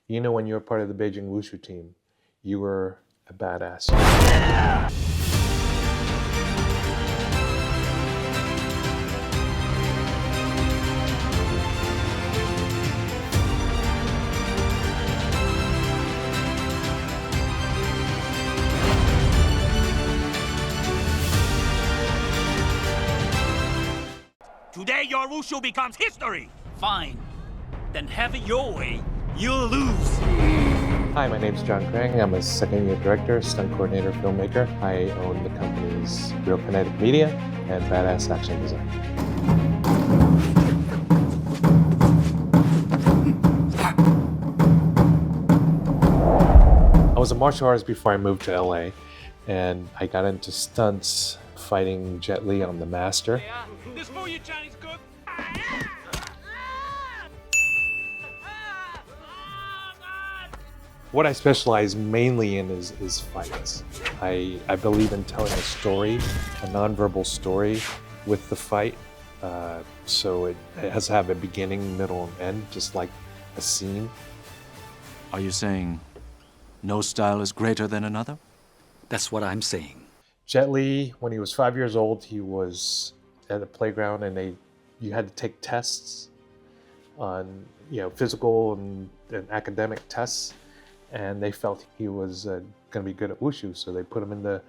You know, when you were part of the Beijing Wushu team, you were a badass. Today your wushu becomes history. Fine. Then have it your way. You'll lose. Hi, my name's John Kreng. I'm a second-year director, stunt coordinator, filmmaker. I own the companies Real Kinetic Media and Badass Action Design. I was a martial artist before I moved to LA, and I got into stunts fighting Jet Li on The Master. This for you, Chinese cook. What I specialize mainly in is fights. I believe in telling a story, a nonverbal story with the fight. So it has to have a beginning, middle, and end, just like a scene. Are you saying no style is greater than another? That's what I'm saying. Jet Li, when he was 5 years old, he was at a playground, and you had to take tests on, physical and academic tests, and they felt he was going to be good at wushu, so they put him in the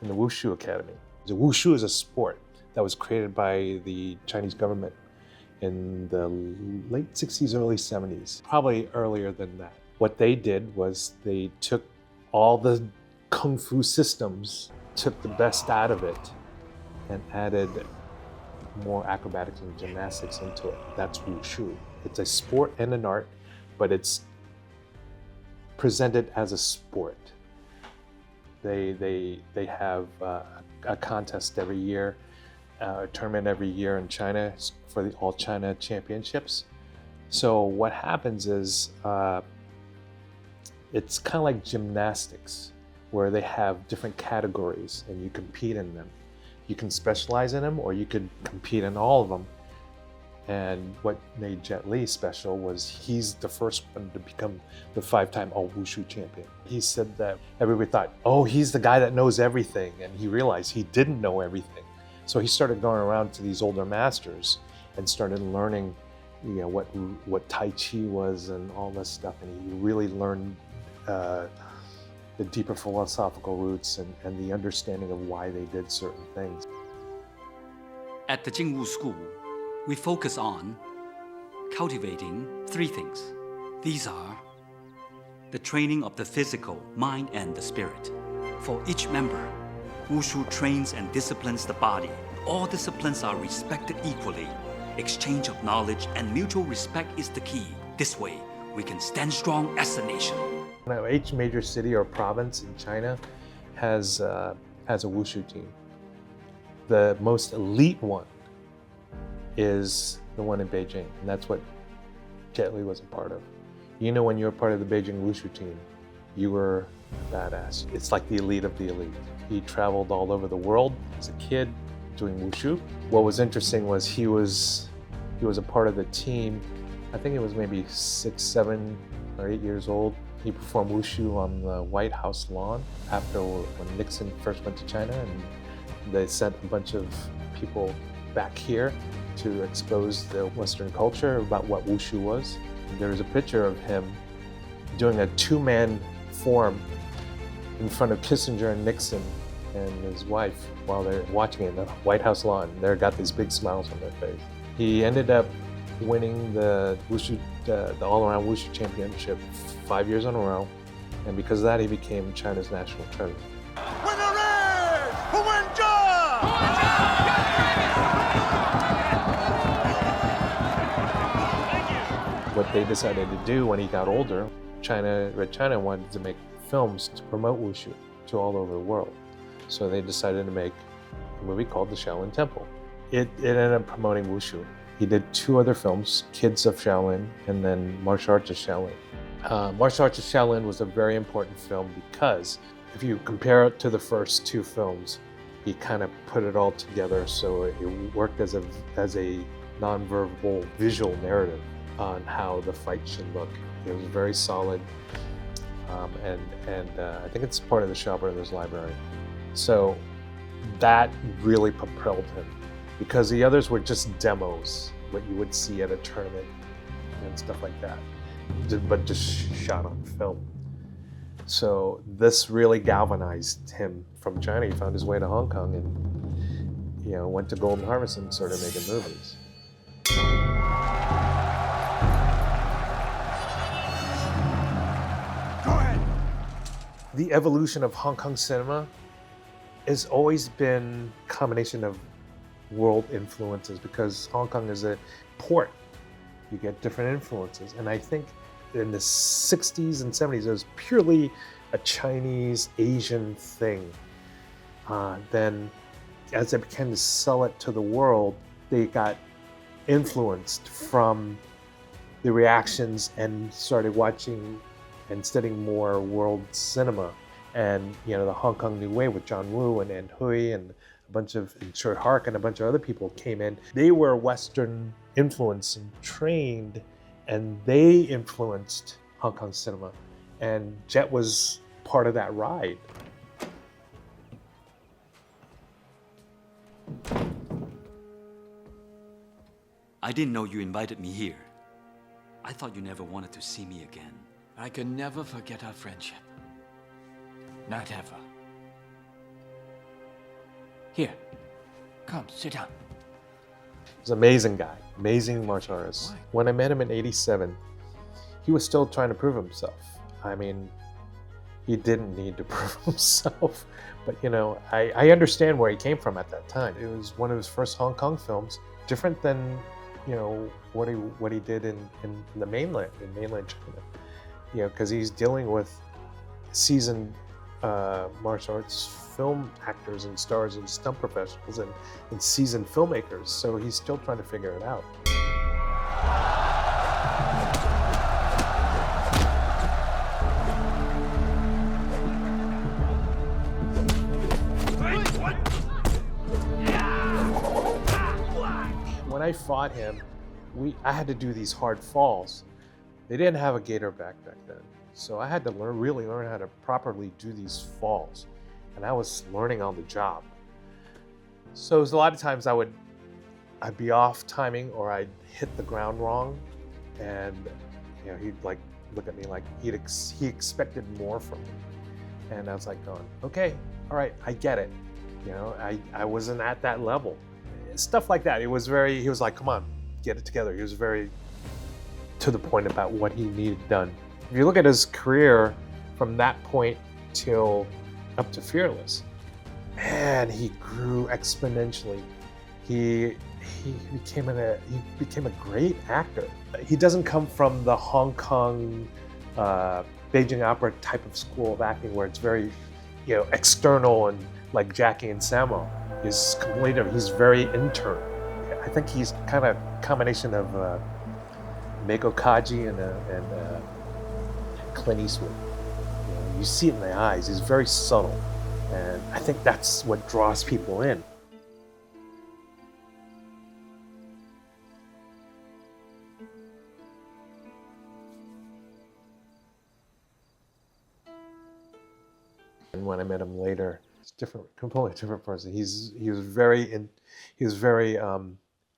wushu academy. The wushu is a sport that was created by the Chinese government in the late 60s, early 70s, probably earlier than that. What they did was they took all the kung fu systems, took the best out of it, and added more acrobatics and gymnastics into it. That's wushu. It's a sport and an art, but it's presented as a sport. They have a contest every year, a tournament every year in China for the All China Championships. So what happens is it's kind of like gymnastics, where they have different categories and you compete in them. You can specialize in them, or you could compete in all of them. And what made Jet Li special was he's the first one to become the 5-time All Wushu champion. He said that everybody thought, oh, he's the guy that knows everything. And he realized he didn't know everything. So he started going around to these older masters and started learning, what Tai Chi was and all this stuff. And he really learned the deeper philosophical roots and the understanding of why they did certain things. At the Jingwu School, we focus on cultivating 3 things. These are the training of the physical, mind, and the spirit. For each member, Wushu trains and disciplines the body. All disciplines are respected equally. Exchange of knowledge and mutual respect is the key. This way, we can stand strong as a nation. Now, each major city or province in China has a wushu team. The most elite one is the one in Beijing, and that's what Jet Li was a part of. You know, when you were part of the Beijing Wushu team, you were a badass. It's like the elite of the elite. He traveled all over the world as a kid doing wushu. What was interesting was he was a part of the team. I think it was maybe 6, 7, or 8 years old. He performed wushu on the White House lawn after when Nixon first went to China, and they sent a bunch of people back here to expose the Western culture about what wushu was. There was a picture of him doing a 2-man form in front of Kissinger and Nixon and his wife while they're watching it in the White House lawn. They've got these big smiles on their face. He ended up winning the wushu, the all-around wushu championship 5 years in a row, and because of that, he became China's national treasure. What they decided to do when he got older, Red China wanted to make films to promote wushu to all over the world. So they decided to make a movie called The Shaolin Temple. It ended up promoting wushu. He did 2 other films, Kids of Shaolin and then Martial Arts of Shaolin. Martial Arts of Shaolin was a very important film because if you compare it to the first 2 films, he kind of put it all together so it worked as a nonverbal visual narrative. on how the fight should look. It was very solid, and I think it's part of the Shaw Brothers library. So that really propelled him, because the others were just demos, what you would see at a tournament and stuff like that, but just shot on film. So this really galvanized him from China. He found his way to Hong Kong and, went to Golden Harvest and started making movies. Go ahead. The evolution of Hong Kong cinema has always been a combination of world influences, because Hong Kong is a port. You get different influences. And I think in the 60s and 70s, it was purely a Chinese, Asian thing. Then as they began to sell it to the world, they got influenced from the reactions and started watching and studying more world cinema. And the Hong Kong New Wave with John Woo and Hui and a bunch of Choi Hark and a bunch of other people came in. They were Western influenced and trained, and they influenced Hong Kong cinema. And Jet was part of that ride. I didn't know you invited me here. I thought you never wanted to see me again. I can never forget our friendship. Not ever. Here, come, sit down. He's an amazing guy, amazing martial artist. Why? When I met him in '87, he was still trying to prove himself. I mean, he didn't need to prove himself, but I understand where he came from at that time. It was one of his first Hong Kong films, different than what he did in the mainland, in mainland China. Because he's dealing with seasoned martial arts film actors and stars and stunt professionals and seasoned filmmakers. So he's still trying to figure it out. When I fought him, I had to do these hard falls. They didn't have a gator back then. So I had to really learn how to properly do these falls. And I was learning on the job. So it was a lot of times I'd be off timing, or I'd hit the ground wrong. And he'd like look at me like he expected more from me. And I was like going, okay, all right, I get it. I wasn't at that level. Stuff like that. He was like, come on, get it together. He was very to the point about what he needed done. If you look at his career from that point till up to Fearless, man, he grew exponentially. He became a great actor. He doesn't come from the Hong Kong, Beijing opera type of school of acting where it's very, external and like Jackie and Samuel. He's completely different. He's very internal. I think he's kind of a combination of Meiko Kaji and Clint Eastwood. You see it in the eyes. He's very subtle, and I think that's what draws people in. And when I met him later, it's different, completely different person. He was very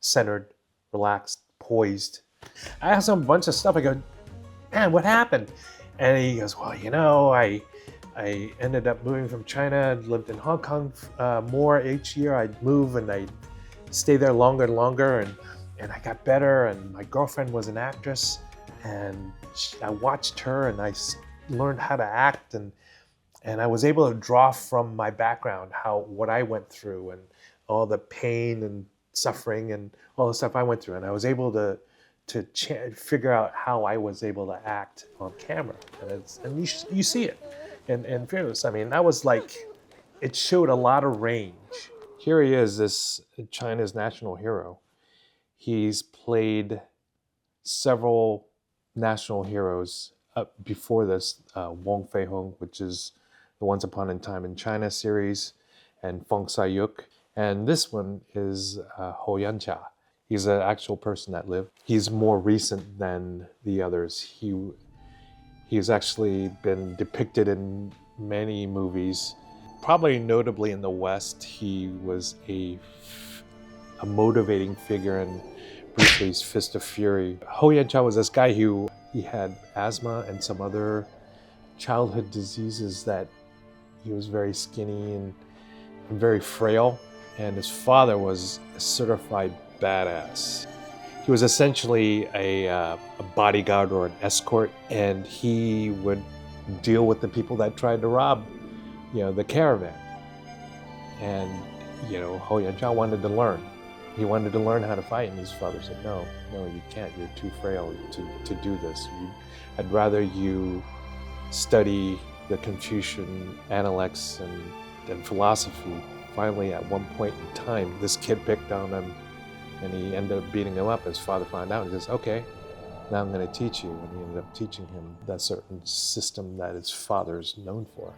centered, relaxed, poised. I asked him a bunch of stuff. I go, man, what happened? And he goes, well, I ended up moving from China, lived in Hong Kong more each year. I'd move and I'd stay there longer and longer, and I got better, and my girlfriend was an actress, and I watched her and I learned how to act, and I was able to draw from my background what I went through and all the pain and suffering and all the stuff I went through, and I was able to figure out how I was able to act on camera, and you see it in Fearless. I mean, that was like, it showed a lot of range. Here he is, this China's national hero. He's played several national heroes before this, Wong Fei-hung, which is the Once Upon a Time in China series, and Feng Sai-yuk, and this one is Ho Yan-cha. He's an actual person that lived. He's more recent than the others. He's actually been depicted in many movies. Probably notably in the West, he was a motivating figure in Bruce Lee's Fist of Fury. Ho Yan-Cha was this guy who he had asthma and some other childhood diseases that he was very skinny and very frail. And his father was a certified badass. He was essentially a bodyguard or an escort, and he would deal with the people that tried to rob, the caravan. And, Ho Yan-Cha wanted to learn. He wanted to learn how to fight, and his father said, no, you can't. You're too frail to do this. I'd rather you study the Confucian Analects and philosophy. Finally, at one point in time, this kid picked on him, and he ended up beating him up. His father found out, and he says, okay, now I'm going to teach you. And he ended up teaching him that certain system that his father's known for.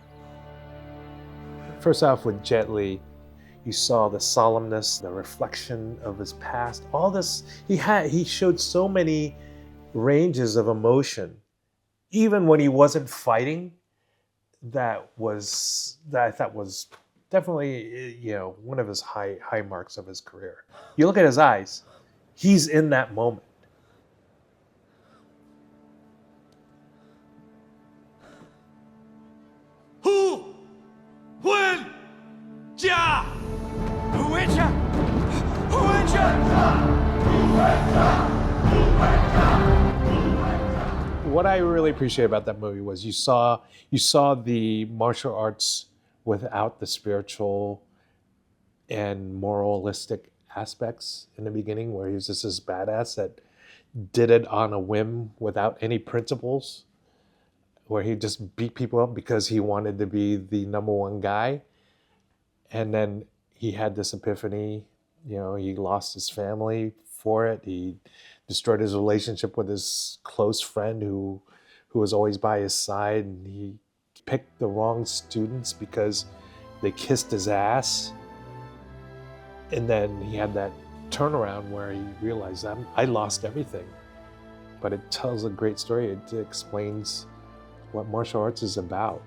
First off, with Jet Li, you saw the solemnness, the reflection of his past. All this, he showed so many ranges of emotion, even when he wasn't fighting. That I thought was definitely, one of his high marks of his career. You look at his eyes; he's in that moment. Who? When? Ja! What I really appreciate about that movie was you saw the martial arts without the spiritual and moralistic aspects in the beginning, where he was just this badass that did it on a whim without any principles, where he just beat people up because he wanted to be the number one guy. And then he had this epiphany, he lost his family for it. He destroyed his relationship with his close friend who was always by his side. And he picked the wrong students because they kissed his ass. And then he had that turnaround where he realized, I lost everything. But it tells a great story. It explains what martial arts is about.